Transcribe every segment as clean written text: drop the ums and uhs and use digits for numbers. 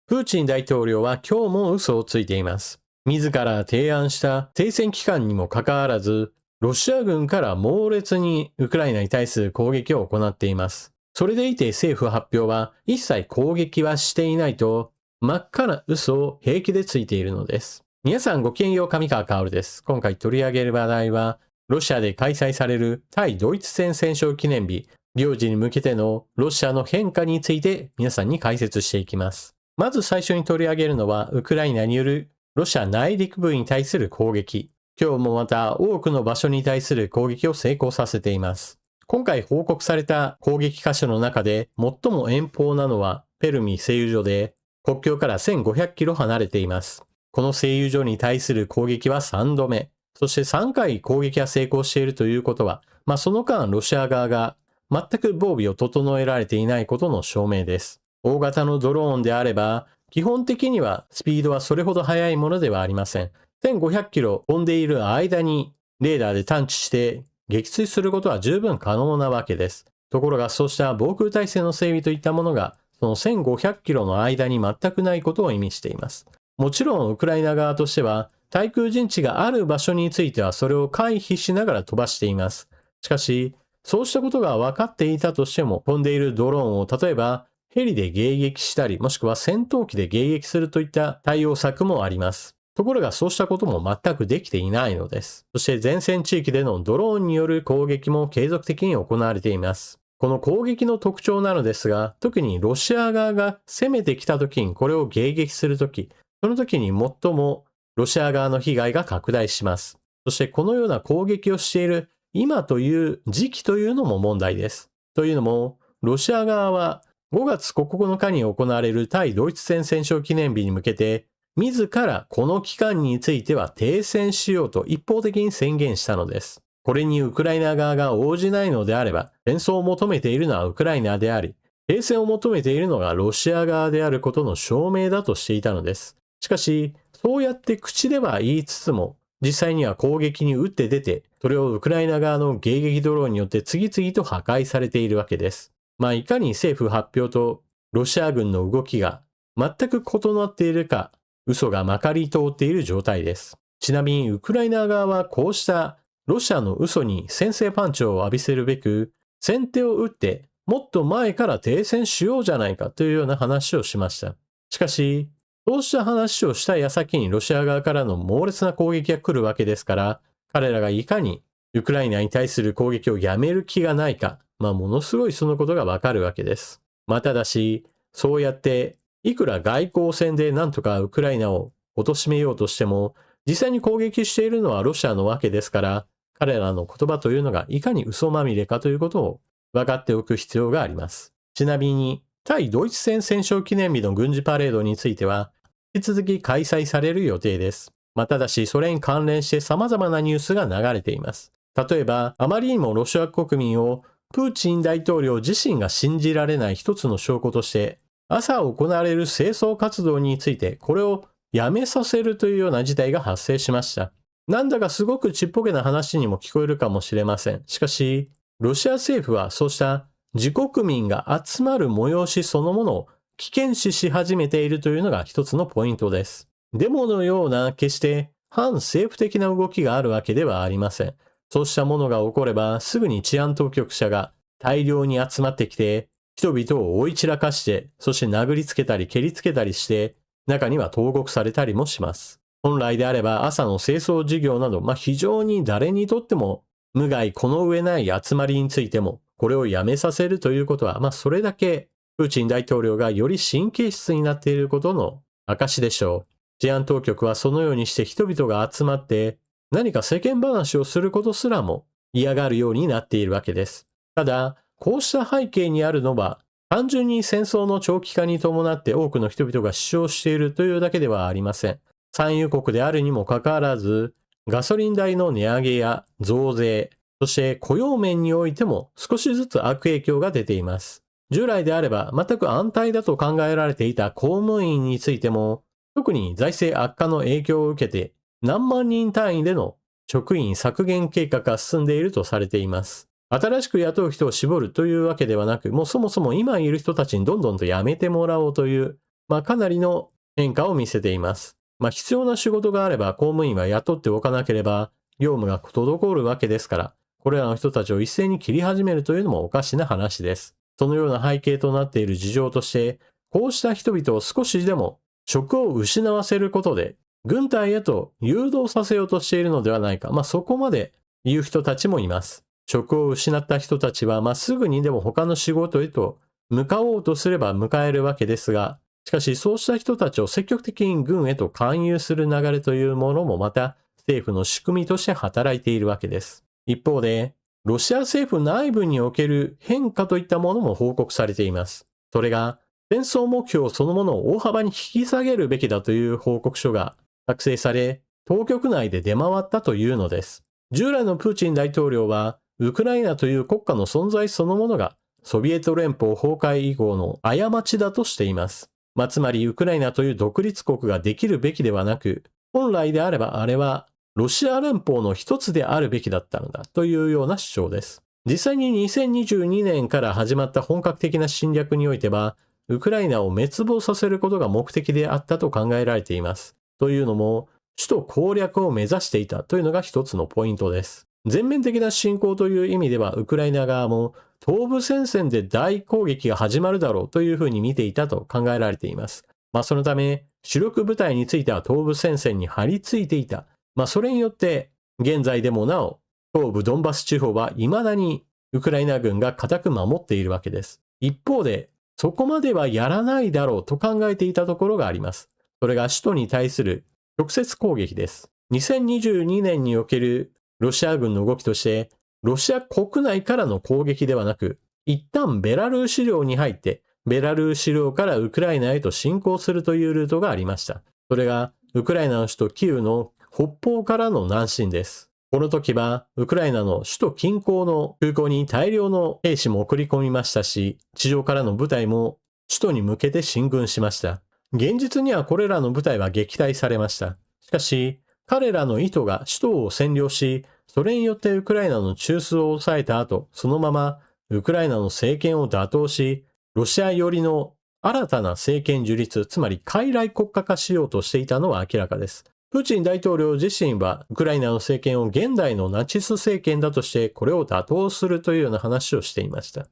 プーチン大統領は今日も嘘をついています。自ら提案した停戦期間にもかかわらず、ロシア軍から猛烈にウクライナに対する攻撃を行っています。それでいて政府発表は一切攻撃はしていないと真っ赤な嘘を平気でついているのです。皆さんごきげんよう、上川薫です。今回取り上げる話題は、ロシアで開催される対ドイツ戦戦勝記念日、行事に向けてのロシアの変化について皆さんに解説していきます。まず最初に取り上げるのは、ウクライナによるロシア内陸部に対する攻撃。今日もまた多くの場所に対する攻撃を成功させています。今回報告された攻撃箇所の中で最も遠方なのはペルミ製油所で、国境から1500キロ離れています。この製油所に対する攻撃は3度目。そして3回攻撃が成功しているということは、その間ロシア側が全く防備を整えられていないことの証明です。大型のドローンであれば、基本的にはスピードはそれほど速いものではありません。1500キロ飛んでいる間にレーダーで探知して撃墜することは十分可能なわけです。ところがそうした防空体制の整備といったものがその1500キロの間に全くないことを意味しています。もちろんウクライナ側としては対空陣地がある場所についてはそれを回避しながら飛ばしています。しかし、そうしたことが分かっていたとしても飛んでいるドローンを例えばヘリで迎撃したりもしくは戦闘機で迎撃するといった対応策もあります。ところがそうしたことも全くできていないのです。そして前線地域でのドローンによる攻撃も継続的に行われています。この攻撃の特徴なのですが、特にロシア側が攻めてきた時にこれを迎撃する時、その時に最もロシア側の被害が拡大します。そしてこのような攻撃をしている今という時期というのも問題です。というのも、ロシア側は5月9日に行われる対ドイツ戦戦勝記念日に向けて、自らこの期間については停戦しようと一方的に宣言したのです。これにウクライナ側が応じないのであれば、戦争を求めているのはウクライナであり、停戦を求めているのがロシア側であることの証明だとしていたのです。しかし、そうやって口では言いつつも、実際には攻撃に打って出て、それをウクライナ側の迎撃ドローンによって次々と破壊されているわけです。いかに政府発表とロシア軍の動きが全く異なっているか、嘘がまかり通っている状態です。ちなみにウクライナ側はこうしたロシアの嘘に先制パンチを浴びせるべく、先手を打ってもっと前から停戦しようじゃないかというような話をしました。しかし、そうした話をした矢先にロシア側からの猛烈な攻撃が来るわけですから、彼らがいかにウクライナに対する攻撃をやめる気がないか、ものすごいそのことがわかるわけです。ただし、そうやっていくら外交戦でなんとかウクライナを貶めようとしても、実際に攻撃しているのはロシアのわけですから、彼らの言葉というのがいかに嘘まみれかということを分かっておく必要があります。ちなみに、対ドイツ戦戦勝記念日の軍事パレードについては、引き続き開催される予定です。ただし、それに関連して様々なニュースが流れています。例えば、あまりにもロシア国民をプーチン大統領自身が信じられない一つの証拠として、朝行われる清掃活動についてこれをやめさせるというような事態が発生しました。なんだかすごくちっぽけな話にも聞こえるかもしれません。しかし、ロシア政府はそうした自国民が集まる催しそのものを危険視し始めているというのが一つのポイントです。デモのような決して反政府的な動きがあるわけではありません。そうしたものが起こればすぐに治安当局者が大量に集まってきて人々を追い散らかして、そして殴りつけたり蹴りつけたりして、中には投獄されたりもします。本来であれば朝の清掃事業など、非常に誰にとっても無害この上ない集まりについても、これをやめさせるということは、それだけプーチン大統領がより神経質になっていることの証でしょう。治安当局はそのようにして人々が集まって、何か世間話をすることすらも嫌がるようになっているわけです。ただ、こうした背景にあるのは、単純に戦争の長期化に伴って多くの人々が死傷しているというだけではありません。産油国であるにもかかわらず、ガソリン代の値上げや増税、そして雇用面においても少しずつ悪影響が出ています。従来であれば全く安泰だと考えられていた公務員についても、特に財政悪化の影響を受けて、何万人単位での職員削減計画が進んでいるとされています。新しく雇う人を絞るというわけではなく、もうそもそも今いる人たちにどんどんと辞めてもらおうというかなりの変化を見せています。必要な仕事があれば公務員は雇っておかなければ業務が滞るわけですから、これらの人たちを一斉に切り始めるというのもおかしな話です。そのような背景となっている事情として、こうした人々を少しでも職を失わせることで、軍隊へと誘導させようとしているのではないか。そこまで言う人たちもいます。職を失った人たちは、すぐにでも他の仕事へと向かおうとすれば向かえるわけですが、しかしそうした人たちを積極的に軍へと勧誘する流れというものもまた政府の仕組みとして働いているわけです。一方で、ロシア政府内部における変化といったものも報告されています。それが、戦争目標そのものを大幅に引き下げるべきだという報告書が作成され、当局内で出回ったというのです。従来のプーチン大統領は、ウクライナという国家の存在そのものが、ソビエト連邦崩壊以降の過ちだとしています。つまり、ウクライナという独立国ができるべきではなく、本来であればあれは、ロシア連邦の一つであるべきだったのだというような主張です。実際に2022年から始まった本格的な侵略においては、ウクライナを滅亡させることが目的であったと考えられています。というのも、首都攻略を目指していたというのが一つのポイントです。全面的な侵攻という意味では、ウクライナ側も東部戦線で大攻撃が始まるだろうというふうに見ていたと考えられています。そのため、主力部隊については東部戦線に張り付いていた。それによって、現在でもなお、東部ドンバス地方は未だにウクライナ軍が固く守っているわけです。一方で、そこまではやらないだろうと考えていたところがあります。それが首都に対する直接攻撃です。2022年におけるロシア軍の動きとして、ロシア国内からの攻撃ではなく、一旦ベラルーシ領に入って、ベラルーシ領からウクライナへと侵攻するというルートがありました。それが、ウクライナの首都キーウの北方からの南進です。この時は、ウクライナの首都近郊の空港に大量の兵士も送り込みましたし、地上からの部隊も首都に向けて進軍しました。現実にはこれらの部隊は撃退されました。しかし、彼らの意図が首都を占領し、それによってウクライナの中枢を抑えた後、そのままウクライナの政権を打倒し、ロシア寄りの新たな政権樹立、つまり傀儡国家化しようとしていたのは明らかです。プーチン大統領自身はウクライナの政権を現代のナチス政権だとしてこれを打倒するというような話をしていました。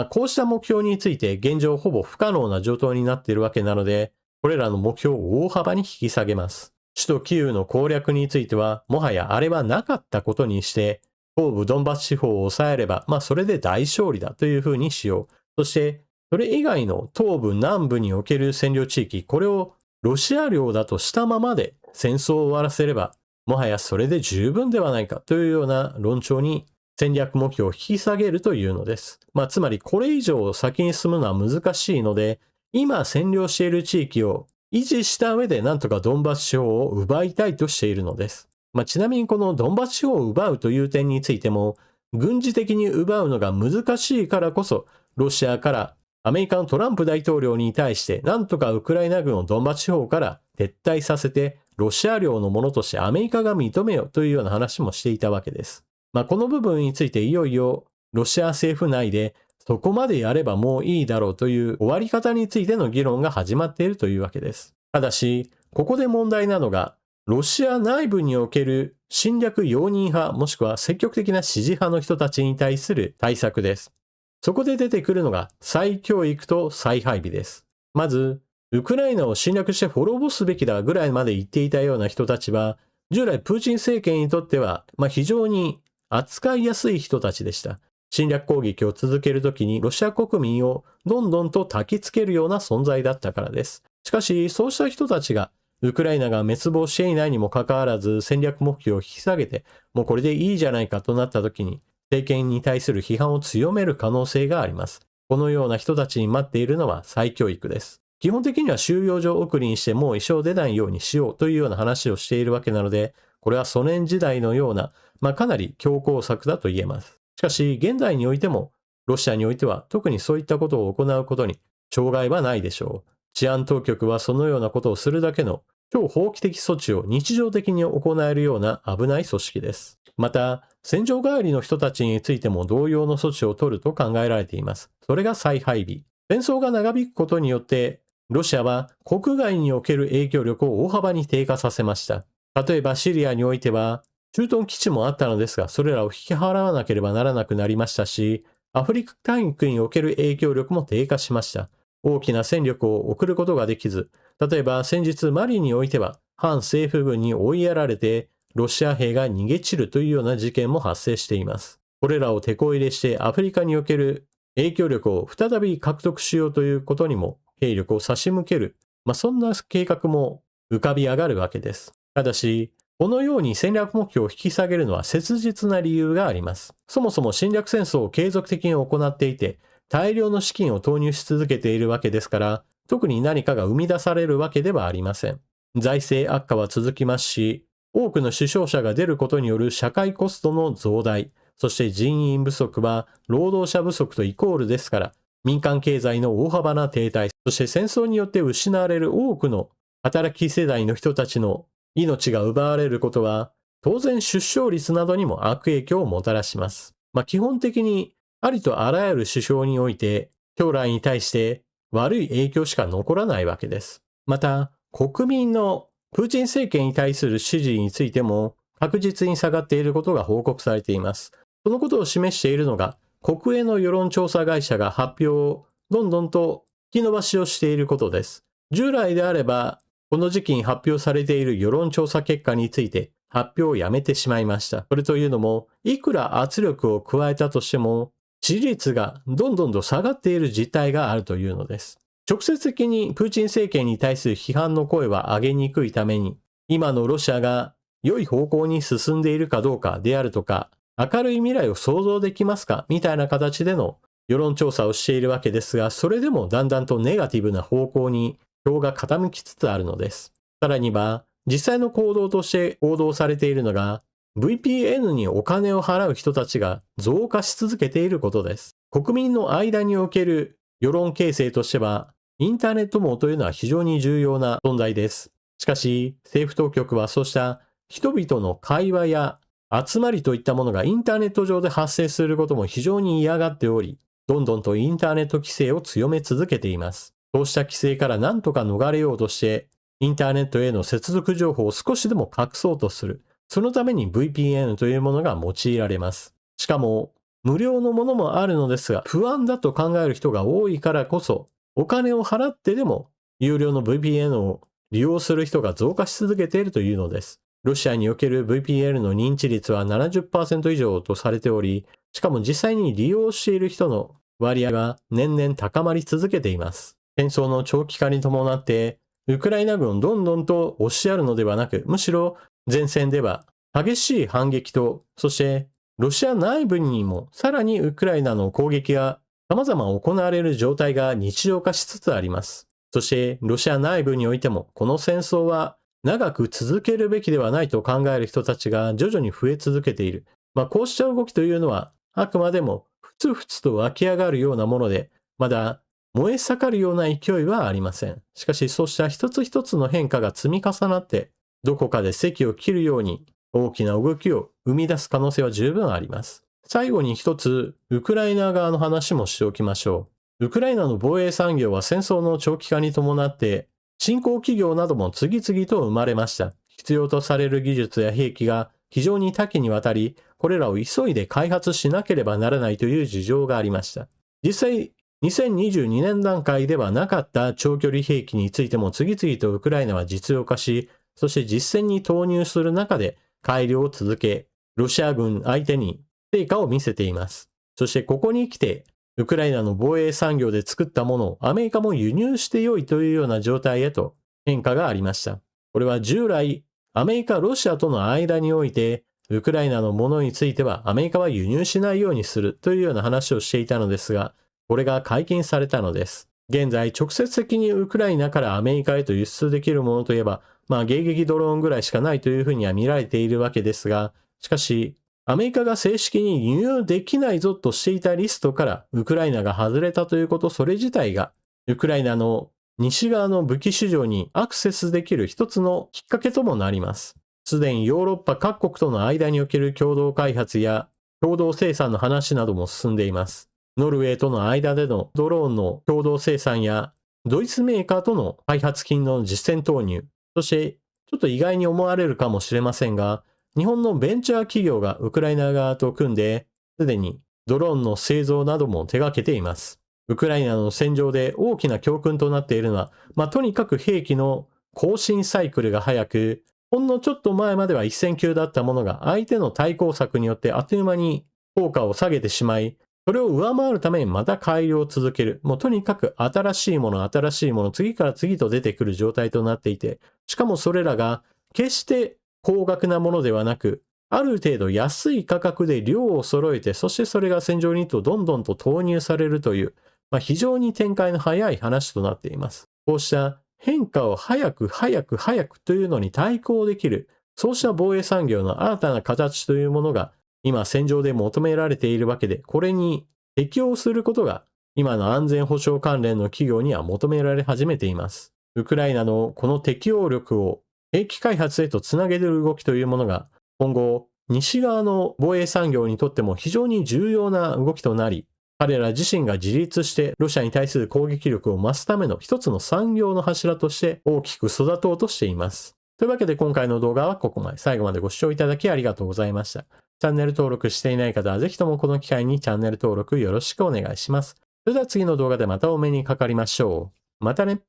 こうした目標について現状ほぼ不可能な状態になっているわけなので、これらの目標を大幅に引き下げます。首都キーウの攻略については、もはやあれはなかったことにして、東部ドンバス地方を抑えれば、それで大勝利だというふうにしよう。そして、それ以外の東部南部における占領地域、これをロシア領だとしたままで戦争を終わらせれば、もはやそれで十分ではないかというような論調に戦略目標を引き下げるというのです。つまりこれ以上先に進むのは難しいので、今占領している地域を維持した上でなんとかドンバス地方を奪いたいとしているのです。ちなみにこのドンバス地方を奪うという点についても、軍事的に奪うのが難しいからこそ、ロシアからアメリカのトランプ大統領に対してなんとかウクライナ軍をドンバス地方から撤退させてロシア領のものとしてアメリカが認めようというような話もしていたわけです。この部分についていよいよロシア政府内でそこまでやればもういいだろうという終わり方についての議論が始まっているというわけです。ただし、ここで問題なのが、ロシア内部における侵略容認派もしくは積極的な支持派の人たちに対する対策です。そこで出てくるのが再教育と再配備です。まず、ウクライナを侵略して滅ぼすべきだぐらいまで言っていたような人たちは、従来プーチン政権にとっては、非常に扱いやすい人たちでした。侵略攻撃を続けるときにロシア国民をどんどんと焚きつけるような存在だったからです。しかし、そうした人たちがウクライナが滅亡していないにもかかわらず戦略目標を引き下げて、もうこれでいいじゃないかとなったときに、政権に対する批判を強める可能性があります。このような人たちに待っているのは再教育です。基本的には収容所送りにしてもう一生出ないようにしようというような話をしているわけなので、これはソ連時代のような、かなり強硬策だと言えます。しかし、現代においても、ロシアにおいては特にそういったことを行うことに障害はないでしょう。治安当局はそのようなことをするだけの超法規的措置を日常的に行えるような危ない組織です。また、戦場帰りの人たちについても同様の措置を取ると考えられています。それが再配備。戦争が長引くことによって、ロシアは国外における影響力を大幅に低下させました。例えばシリアにおいては、駐屯基地もあったのですが、それらを引き払わなければならなくなりましたし、アフリカ大陸における影響力も低下しました。大きな戦力を送ることができず、例えば先日マリにおいては、反政府軍に追いやられて、ロシア兵が逃げ散るというような事件も発生しています。これらを手こ入れしてアフリカにおける影響力を再び獲得しようということにも兵力を差し向ける、そんな計画も浮かび上がるわけです。ただし、このように戦略目標を引き下げるのは切実な理由があります。そもそも侵略戦争を継続的に行っていて、大量の資金を投入し続けているわけですから、特に何かが生み出されるわけではありません。財政悪化は続きますし、多くの死傷者が出ることによる社会コストの増大、そして人員不足は労働者不足とイコールですから、民間経済の大幅な停滞、そして戦争によって失われる多くの働き世代の人たちの命が奪われることは、当然出生率などにも悪影響をもたらします。基本的にありとあらゆる指標において、将来に対して悪い影響しか残らないわけです。また、国民のプーチン政権に対する支持についても確実に下がっていることが報告されています。そのことを示しているのが、国営の世論調査会社が発表をどんどんと引き延ばしをしていることです。従来であれば、この時期に発表されている世論調査結果について発表をやめてしまいました。それというのも、いくら圧力を加えたとしても、支持率がどんどんと下がっている実態があるというのです。直接的にプーチン政権に対する批判の声は上げにくいために、今のロシアが良い方向に進んでいるかどうかであるとか、明るい未来を想像できますかみたいな形での世論調査をしているわけですが、それでもだんだんとネガティブな方向に票が傾きつつあるのです。さらには、実際の行動として報道されているのが、VPN にお金を払う人たちが増加し続けていることです。国民の間における世論形成としては、インターネット網というのは非常に重要な存在です。しかし、政府当局はそうした人々の会話や集まりといったものがインターネット上で発生することも非常に嫌がっており、どんどんとインターネット規制を強め続けています。そうした規制から何とか逃れようとして、インターネットへの接続情報を少しでも隠そうとする。そのために VPN というものが用いられます。しかも、無料のものもあるのですが、不安だと考える人が多いからこそ、お金を払ってでも、有料の VPN を利用する人が増加し続けているというのです。ロシアにおける VPN の認知率は 70% 以上とされており、しかも実際に利用している人の割合は年々高まり続けています。戦争の長期化に伴って、ウクライナ軍をどんどんと押しやるのではなく、むしろ前線では激しい反撃と、そしてロシア内部にもさらにウクライナの攻撃が様々行われる状態が日常化しつつあります。そしてロシア内部においてもこの戦争は長く続けるべきではないと考える人たちが徐々に増え続けている。こうした動きというのはあくまでもふつふつと湧き上がるようなもので、まだ燃え盛るような勢いはありません。しかしそうした一つ一つの変化が積み重なって、どこかで堰を切るように大きな動きを生み出す可能性は十分あります。最後に一つ、ウクライナ側の話もしておきましょう。ウクライナの防衛産業は戦争の長期化に伴って、新興企業なども次々と生まれました。必要とされる技術や兵器が非常に多岐にわたり、これらを急いで開発しなければならないという事情がありました。実際、2022年段階ではなかった長距離兵器についても次々とウクライナは実用化し、そして実戦に投入する中で改良を続け、ロシア軍相手に成果を見せています。そしてここに来て、ウクライナの防衛産業で作ったものをアメリカも輸入してよいというような状態へと変化がありました。これは従来、アメリカ、ロシアとの間において、ウクライナのものについてはアメリカは輸入しないようにするというような話をしていたのですが、これが解禁されたのです。現在、直接的にウクライナからアメリカへと輸出できるものといえば、迎撃ドローンぐらいしかないというふうには見られているわけですが、しかし、アメリカが正式に輸入できないぞとしていたリストからウクライナが外れたということ、それ自体が、ウクライナの西側の武器市場にアクセスできる一つのきっかけともなります。すでにヨーロッパ各国との間における共同開発や共同生産の話なども進んでいます。ノルウェーとの間でのドローンの共同生産やドイツメーカーとの開発金の実践投入、そしてちょっと意外に思われるかもしれませんが、日本のベンチャー企業がウクライナ側と組んで、すでにドローンの製造なども手掛けています。ウクライナの戦場で大きな教訓となっているのは、とにかく兵器の更新サイクルが早く、ほんのちょっと前までは1000級だったものが相手の対抗策によってあっという間に効果を下げてしまい、それを上回るためにまた改良を続ける。もうとにかく新しいもの、次から次と出てくる状態となっていて、しかもそれらが決して高額なものではなく、ある程度安い価格で量を揃えて、そしてそれが戦場にどんどんと投入されるという、非常に展開の早い話となっています。こうした変化を早くというのに対抗できる、そうした防衛産業の新たな形というものが今戦場で求められているわけで、これに適応することが今の安全保障関連の企業には求められ始めています。ウクライナのこの適応力を兵器開発へとつなげる動きというものが今後西側の防衛産業にとっても非常に重要な動きとなり、彼ら自身が自立してロシアに対する攻撃力を増すための一つの産業の柱として大きく育とうとしています。というわけで今回の動画はここまで。最後までご視聴いただきありがとうございました。チャンネル登録していない方はぜひともこの機会にチャンネル登録よろしくお願いします。それでは次の動画でまたお目にかかりましょう。またね。